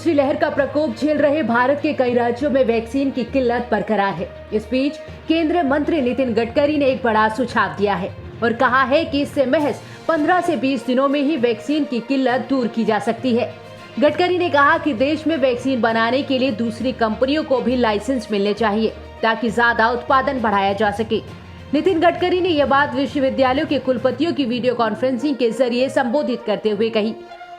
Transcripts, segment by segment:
दूसरी लहर का प्रकोप झेल रहे भारत के कई राज्यों में वैक्सीन की किल्लत बरकरार है। इस बीच केंद्रीय मंत्री नितिन गडकरी ने एक बड़ा सुझाव दिया है और कहा है कि इससे महज 15 से 20 दिनों में ही वैक्सीन की किल्लत दूर की जा सकती है। गडकरी ने कहा कि देश में वैक्सीन बनाने के लिए दूसरी कंपनियों को भी लाइसेंस मिलने चाहिए ताकि ज्यादा उत्पादन बढ़ाया जा सके। नितिन गडकरी ने यह बात विश्वविद्यालयों के कुलपतियों की वीडियो कॉन्फ्रेंसिंग के जरिए संबोधित करते हुए कही।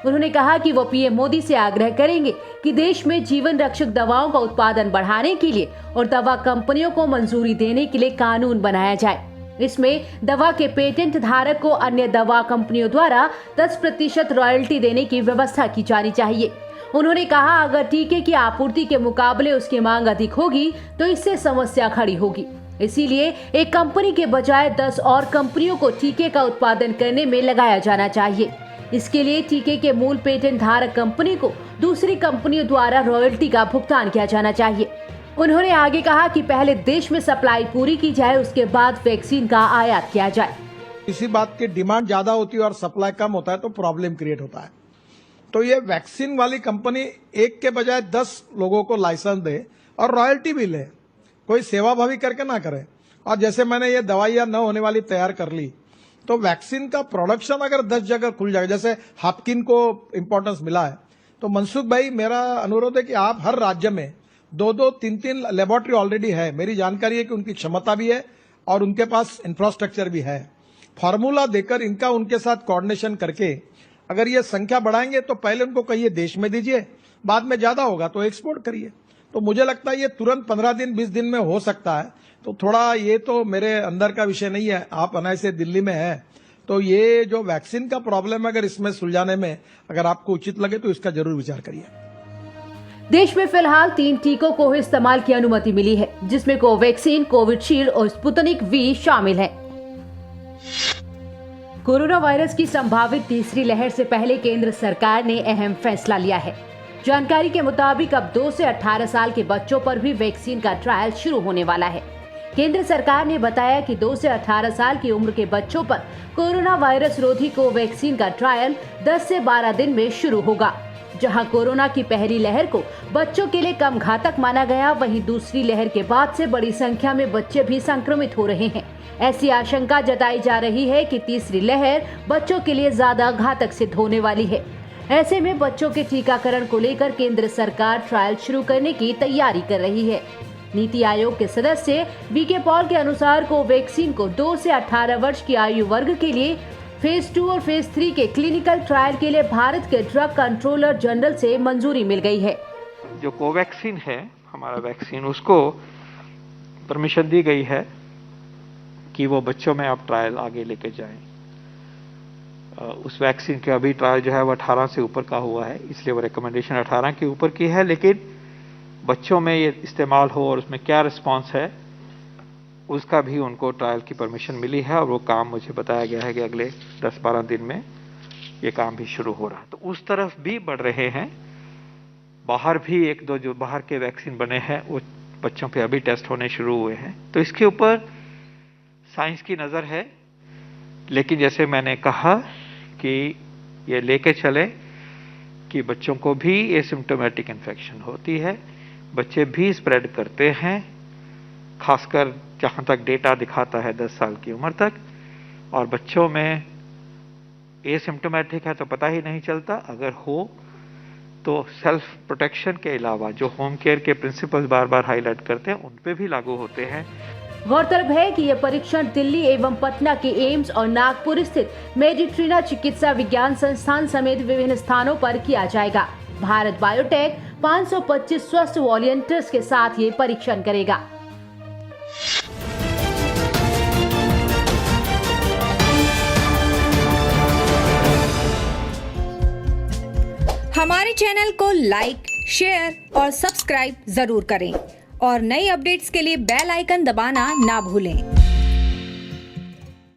उन्होंने कहा कि वो पीएम मोदी से आग्रह करेंगे कि देश में जीवन रक्षक दवाओं का उत्पादन बढ़ाने के लिए और दवा कंपनियों को मंजूरी देने के लिए कानून बनाया जाए। इसमें दवा के पेटेंट धारक को अन्य दवा कंपनियों द्वारा 10% रॉयल्टी देने की व्यवस्था की जानी चाहिए। उन्होंने कहा अगर टीके की आपूर्ति के मुकाबले उसकी मांग अधिक होगी तो इससे समस्या खड़ी होगी। इसीलिए एक कंपनी के बजाय 10 और कंपनियों को टीके का उत्पादन करने में लगाया जाना चाहिए। इसके लिए टीके के मूल पेटेंट धारक कंपनी को दूसरी कंपनियों द्वारा रॉयल्टी का भुगतान किया जाना चाहिए। उन्होंने आगे कहा कि पहले देश में सप्लाई पूरी की जाए, उसके बाद वैक्सीन का आयात किया जाए। इसी बात की डिमांड ज्यादा होती है और सप्लाई कम होता है तो प्रॉब्लम क्रिएट होता है। तो ये वैक्सीन वाली कंपनी एक के बजाय 10 लोगों को लाइसेंस दे और रॉयल्टी भी ले, कोई सेवाभावी करके ना करे। और जैसे मैंने ये दवाइयां न होने वाली तैयार कर ली तो वैक्सीन का प्रोडक्शन अगर 10 जगह खुल जाएगा, जैसे हापकिन को इंपॉर्टेंस मिला है, तो मनसुख भाई मेरा अनुरोध है कि आप हर राज्य में 2-2, 3-3 लेबोरेटरी ऑलरेडी है। मेरी जानकारी है कि उनकी क्षमता भी है और उनके पास इंफ्रास्ट्रक्चर भी है। फॉर्मूला देकर इनका उनके साथ कोऑर्डिनेशन करके अगर ये संख्या बढ़ाएंगे तो पहले उनको कहिए देश में दीजिए, बाद में ज्यादा होगा तो एक्सपोर्ट करिए। तो मुझे लगता है ये तुरंत 15 दिन 20 दिन में हो सकता है। तो थोड़ा ये तो मेरे अंदर का विषय नहीं है, आप अनाय से दिल्ली में है, तो ये जो वैक्सीन का प्रॉब्लम है अगर इसमें सुलझाने में अगर आपको उचित लगे तो इसका जरूर विचार करिए। देश में फिलहाल 3 टीकों को इस्तेमाल की अनुमति मिली है, जिसमें कोवैक्सीन, कोविशील्ड और स्पुतनिक वी शामिल हैं। कोरोना वायरस की संभावित तीसरी लहर से पहले केंद्र सरकार ने अहम फैसला लिया है। जानकारी के मुताबिक अब 2 से 18 साल के बच्चों पर भी वैक्सीन का ट्रायल शुरू होने वाला है। केंद्र सरकार ने बताया कि 2 से 18 साल की उम्र के बच्चों पर कोरोना वायरस रोधी कोवैक्सीन का ट्रायल 10 से 12 दिन में शुरू होगा। जहां कोरोना की पहली लहर को बच्चों के लिए कम घातक माना गया, वहीं दूसरी लहर के बाद से बड़ी संख्या में बच्चे भी संक्रमित हो रहे हैं। ऐसी आशंका जताई जा रही है कि तीसरी लहर बच्चों के लिए ज्यादा घातक सिद्ध होने वाली है। ऐसे में बच्चों के टीकाकरण को लेकर केंद्र सरकार ट्रायल शुरू करने की तैयारी कर रही है। नीति आयोग के सदस्य वीके पॉल के अनुसार कोवैक्सीन को 2 से 18 वर्ष की आयु वर्ग के लिए फेज 2 और फेज 3 के क्लिनिकल ट्रायल के लिए भारत के ड्रग कंट्रोलर जनरल से मंजूरी मिल गई है। जो कोवैक्सीन है हमारा वैक्सीन, उसको परमिशन दी गई है कि वो बच्चों में आप ट्रायल आगे लेके जाएं। उस वैक्सीन के अभी ट्रायल जो है वो 18 से ऊपर का हुआ है, इसलिए वो रिकमेंडेशन 18 के ऊपर की है। लेकिन बच्चों में ये इस्तेमाल हो और उसमें क्या रिस्पांस है उसका भी उनको ट्रायल की परमिशन मिली है और वो काम मुझे बताया गया है कि अगले 10-12 दिन में ये काम भी शुरू हो रहा है। तो उस तरफ भी बढ़ रहे हैं। बाहर भी 1-2 जो बाहर के वैक्सीन बने हैं वो बच्चों पे अभी टेस्ट होने शुरू हुए हैं। तो इसके ऊपर साइंस की नज़र है, लेकिन जैसे मैंने कहा कि ये लेके चले कि बच्चों को भी एसिम्प्टोमेटिक इन्फेक्शन होती है, बच्चे भी स्प्रेड करते हैं, खासकर जहां तक डेटा दिखाता है 10 साल की उम्र तक। और बच्चों में एसिम्प्टोमेटिक है तो पता ही नहीं चलता, अगर हो तो सेल्फ प्रोटेक्शन के अलावा जो होम केयर के प्रिंसिपल्स बार बार हाईलाइट करते हैं उन पे भी लागू होते हैं। गौरतलब है कि यह परीक्षण दिल्ली एवं पटना के एम्स और नागपुर स्थित मेडिट्रीना चिकित्सा विज्ञान संस्थान समेत विभिन्न स्थानों पर किया जाएगा। भारत बायोटेक 525 स्वस्थ वॉलंटियर्स के साथ ये परीक्षण करेगा। हमारे चैनल को लाइक, शेयर और सब्सक्राइब जरूर करें और नई अपडेट्स के लिए बेल आइकन दबाना ना भूलें।